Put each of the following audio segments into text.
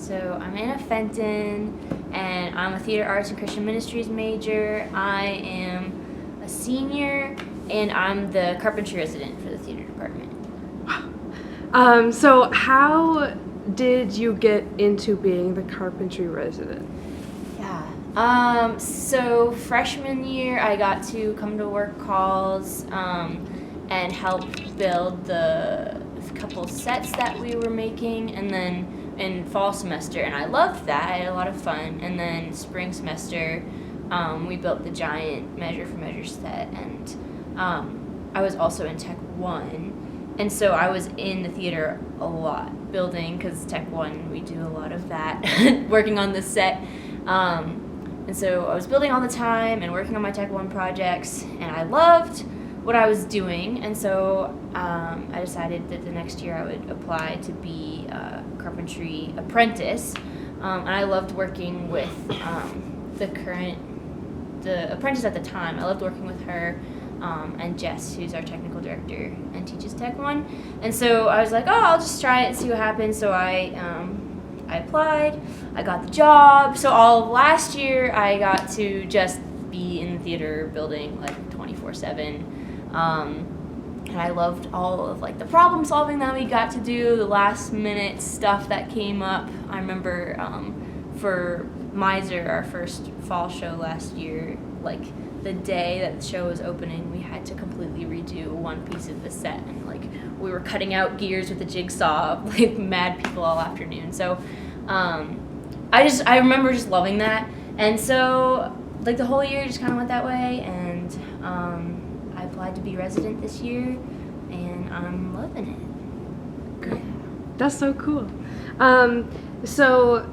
So I'm in a Fenton, and I'm a theater arts and Christian ministries major. I am a senior, and I'm the Carpentry resident for the theater department. So how did you get into being the Carpentry resident? So freshman year, I got to come to work calls and help build the couple sets that we were making, and then in fall semester, and I loved that. I had a lot of fun. And then spring semester, we built the giant measure for measure set, and I was also in Tech 1, and so I was in the theater a lot, building, because Tech 1, we do a lot of that, working on the set. And so I was building all the time and working on my Tech 1 projects, and I loved what I was doing, and so I decided that the next year I would apply to be a Carpentry apprentice, and I loved working with the apprentice at the time. I loved working with her and Jess, who's our technical director and teaches Tech 1, and so I was like, I'll just try it and see what happens. So I applied, I got the job, so all of last year I got to just be in the theater building like 24/7. And I loved all of like the problem solving that we got to do, the last minute stuff that came up. I remember for Miser, our first fall show last year, like the day that the show was opening, we had to completely redo one piece of the set, and like we were cutting out gears with a jigsaw, like mad people all afternoon. So I remember just loving that, and so like the whole year just kind of went that way, and I applied to be resident this year, and I'm loving it. Great. That's so cool. So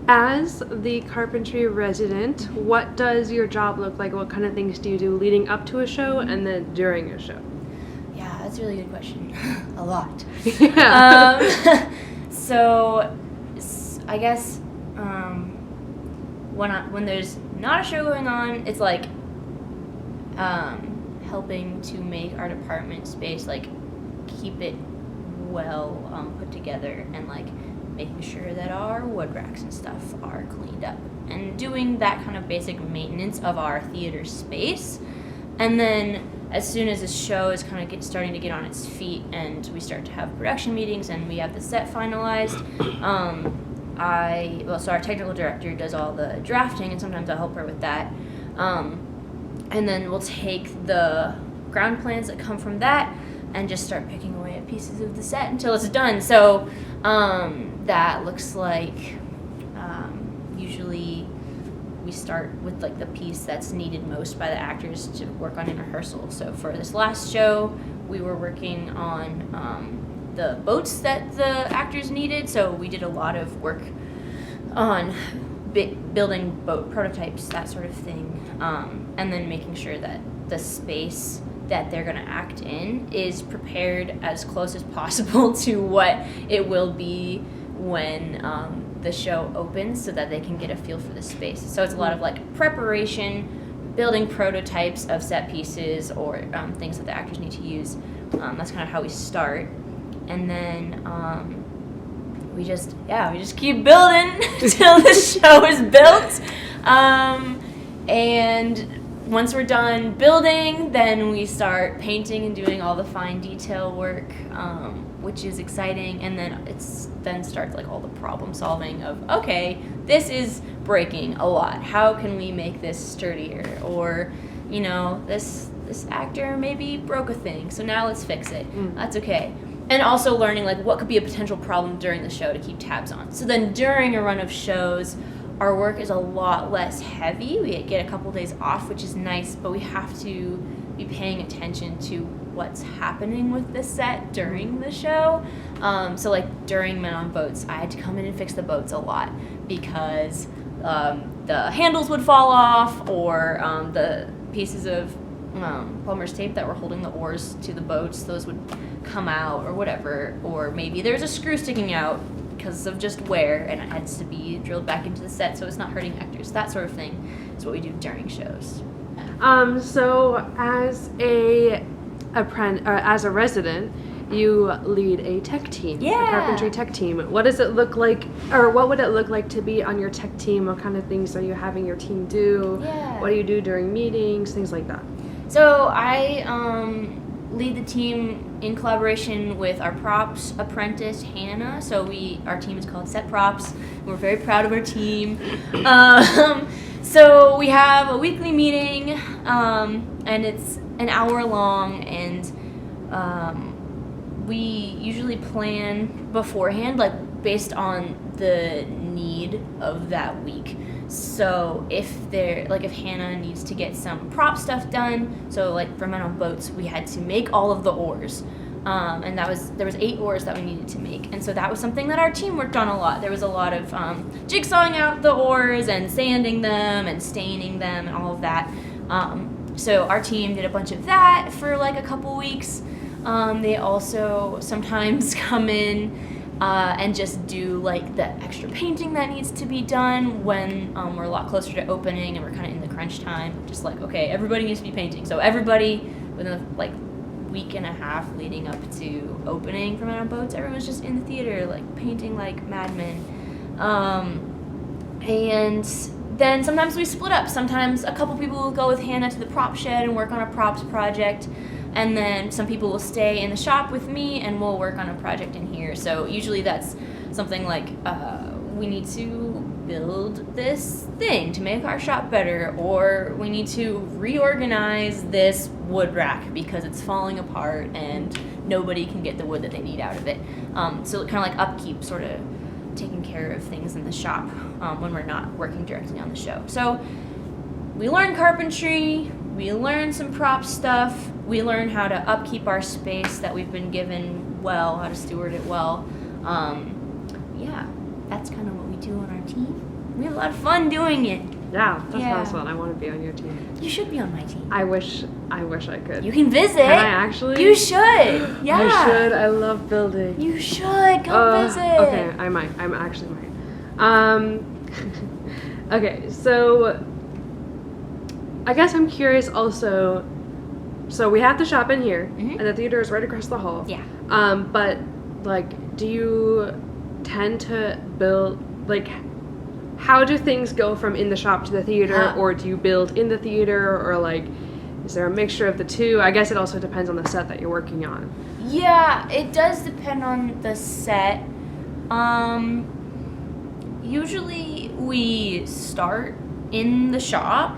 as the Carpentry resident, what does your job look like? What kind of things do you do leading up to a show and then during a show? Yeah, that's a really good question. A lot. Yeah. So I guess when there's not a show going on, it's like helping to make our department space, like keep it well put together, and like making sure that our wood racks and stuff are cleaned up, and doing that kind of basic maintenance of our theater space. And then as soon as the show is kind of starting to get on its feet and we start to have production meetings and we have the set finalized, so our technical director does all the drafting, and sometimes I'll help her with that. And then we'll take the ground plans that come from that and just start picking away at pieces of the set until it's done. So that looks like usually we start with like the piece that's needed most by the actors to work on in rehearsal. So for this last show, we were working on the boats that the actors needed. So we did a lot of work on building boat prototypes, that sort of thing, and then making sure that the space that they're going to act in is prepared as close as possible to what it will be when the show opens, so that they can get a feel for the space. So it's a lot of like preparation, building prototypes of set pieces or things that the actors need to use. That's kind of how we start, and then we just keep building till the show is built. And once we're done building, then we start painting and doing all the fine detail work, which is exciting. And then starts like all the problem solving of, okay, this is breaking a lot. How can we make this sturdier? Or, this actor maybe broke a thing, so now let's fix it. That's okay. And also learning like what could be a potential problem during the show to keep tabs on. So then during a run of shows, our work is a lot less heavy. We get a couple days off, which is nice, but we have to be paying attention to what's happening with the set during the show. So like during Men on Boats, I had to come in and fix the boats a lot because the handles would fall off, or the pieces of plumber's tape that were holding the oars to the boats, those would come out or whatever, or maybe there's a screw sticking out because of just wear and it has to be drilled back into the set so it's not hurting actors. That sort of thing is what we do during shows. So as a resident, you lead a tech team, Yeah. a carpentry tech team. What does it look like, or what would it look like to be on your tech team? What kind of things are you having your team do? Yeah. What do you do during meetings, things like that? So I lead the team in collaboration with our props apprentice, Hannah. So our team is called Set Props. We're very proud of our team. So we have a weekly meeting, and it's an hour long, and we usually plan beforehand, like based on the need of that week. So if Hannah needs to get some prop stuff done, so like for Men on Boats, we had to make all of the oars. And there was 8 oars that we needed to make, and so that was something that our team worked on a lot. There was a lot of jigsawing out the oars and sanding them and staining them and all of that. So our team did a bunch of that for like a couple weeks. They also sometimes come in and just do like the extra painting that needs to be done when we're a lot closer to opening and we're kind of in the crunch time. Just like, okay, everybody needs to be painting. So everybody within the week and a half leading up to opening for Men on Boats, everyone's just in the theater like painting like madmen. And then sometimes we split up. Sometimes a couple people will go with Hannah to the prop shed and work on a props project, and then some people will stay in the shop with me and we'll work on a project in here. So usually that's something like we need to build this thing to make our shop better, or we need to reorganize this wood rack because it's falling apart and nobody can get the wood that they need out of it. So kind of like upkeep, sort of taking care of things in the shop when we're not working directly on the show. So we learn carpentry, we learn some prop stuff, we learn how to upkeep our space that we've been given well, how to steward it well. Yeah, that's kind of what we do on our team. We have a lot of fun doing it. Yeah, that sounds fun. I want to be on your team. You should be on my team. I wish I could. You can visit. Can I actually? You should. Yeah. I should. I love building. You should come visit. Okay, I might. I'm actually might. Okay, so I guess I'm curious also. So we have the shop in here, and the theater is right across the hall. Yeah. But like, do you tend to build like? How do things go from in the shop to the theater, or do you build in the theater, or like, is there a mixture of the two? I guess it also depends on the set that you're working on. Yeah, it does depend on the set. Usually we start in the shop.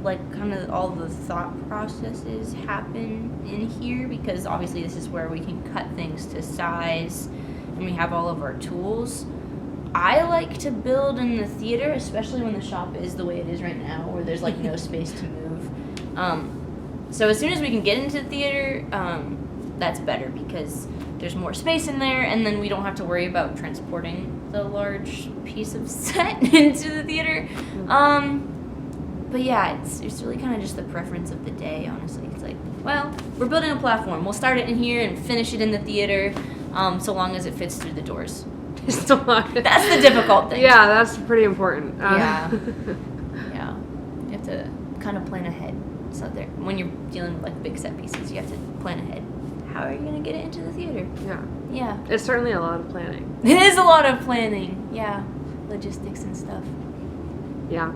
Like kind of all the thought processes happen in here because obviously this is where we can cut things to size and we have all of our tools. I like to build in the theater, especially when the shop is the way it is right now, where there's like no space to move. So as soon as we can get into the theater, that's better because there's more space in there, and then we don't have to worry about transporting the large piece of set into the theater. But yeah, it's really kind of just the preference of the day, honestly. It's like, well, we're building a platform. We'll start it in here and finish it in the theater, so long as it fits through the doors. That's the difficult thing. Yeah, that's pretty important. Yeah. Yeah. You have to kind of plan ahead. So when you're dealing with like big set pieces, you have to plan ahead. How are you going to get it into the theater? Yeah. Yeah. It's certainly a lot of planning. It is a lot of planning. Yeah. Logistics and stuff. Yeah.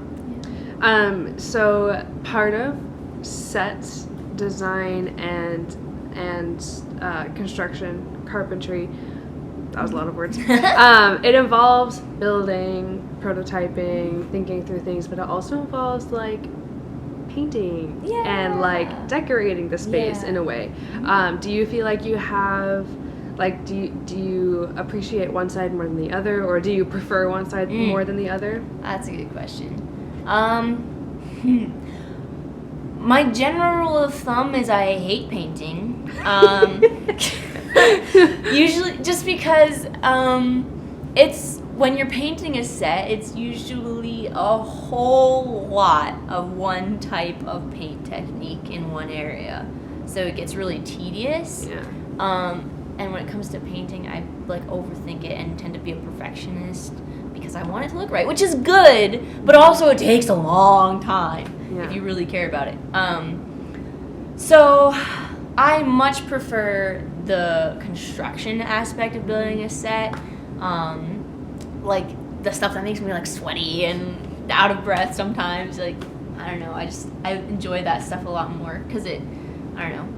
So part of set design and construction, carpentry, that was a lot of words. It involves building, prototyping, thinking through things, but it also involves like painting and like decorating the space in a way. Do you feel like you have like do you appreciate one side more than the other, or do you prefer one side more than the other? That's a good question. My general rule of thumb is I hate painting. Usually, just because it's when you're painting a set, it's usually a whole lot of one type of paint technique in one area, so it gets really tedious. Yeah. And when it comes to painting, I like overthink it and tend to be a perfectionist because I want it to look right, which is good, but also it takes a long time if you really care about it. So I much prefer the construction aspect of building a set. Like the stuff that makes me like sweaty and out of breath sometimes. Like, I don't know. I enjoy that stuff a lot more because I don't know.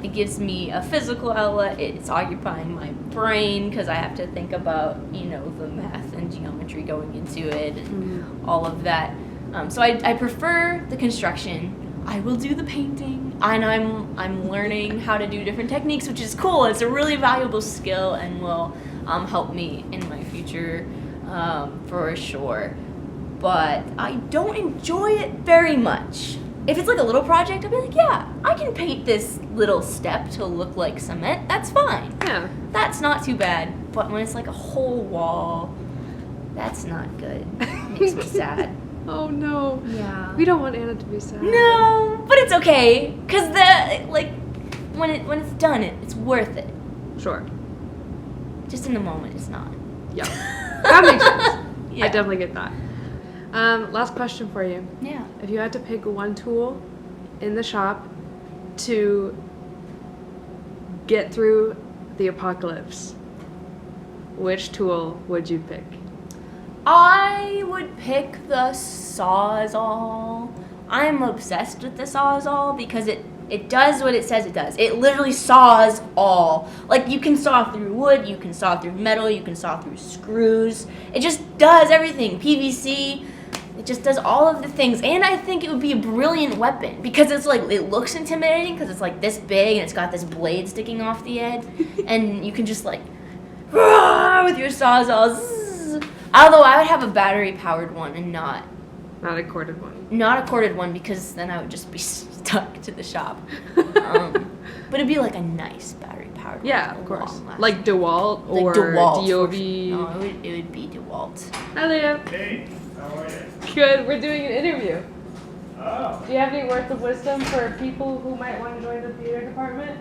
It gives me a physical outlet. It's occupying my brain because I have to think about, the math and geometry going into it and all of that. So I prefer the construction. I will do the painting, and I'm learning how to do different techniques, which is cool. It's a really valuable skill and will help me in my future for sure. But I don't enjoy it very much. If it's like a little project, I'll be like, yeah, I can paint this little step to look like cement. That's fine. Yeah. That's not too bad. But when it's like a whole wall, that's not good. It makes me sad. Oh no. Yeah. We don't want Anna to be sad. No, but it's okay, cause when it's done, it's worth it. Sure. Just in the moment, it's not. Yeah. That makes sense. Yeah. I definitely get that. Last question for you. Yeah. If you had to pick one tool in the shop to get through the apocalypse, which tool would you pick? I would pick the Sawzall. I'm obsessed with the Sawzall because it does what it says it does. It literally saws all. Like, you can saw through wood, you can saw through metal, you can saw through screws. It just does everything. PVC, it just does all of the things. And I think it would be a brilliant weapon because it's like, it looks intimidating because it's like this big and it's got this blade sticking off the end. And you can just like, with your Sawzall. Although I would have a battery-powered one and not a corded one. Not a corded one because then I would just be stuck to the shop. But it'd be like a nice battery-powered one. Yeah, of course. Long-lasting. Like DeWalt or like DeWalt, DOV. No, it would be DeWalt. Hi, Leah. Hey, how are you? Good. We're doing an interview. Oh, Do you have any words of wisdom for people who might want to join the theater department?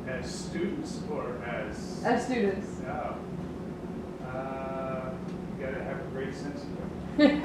as students or as? As students. Oh. You gotta have a great sense of humor.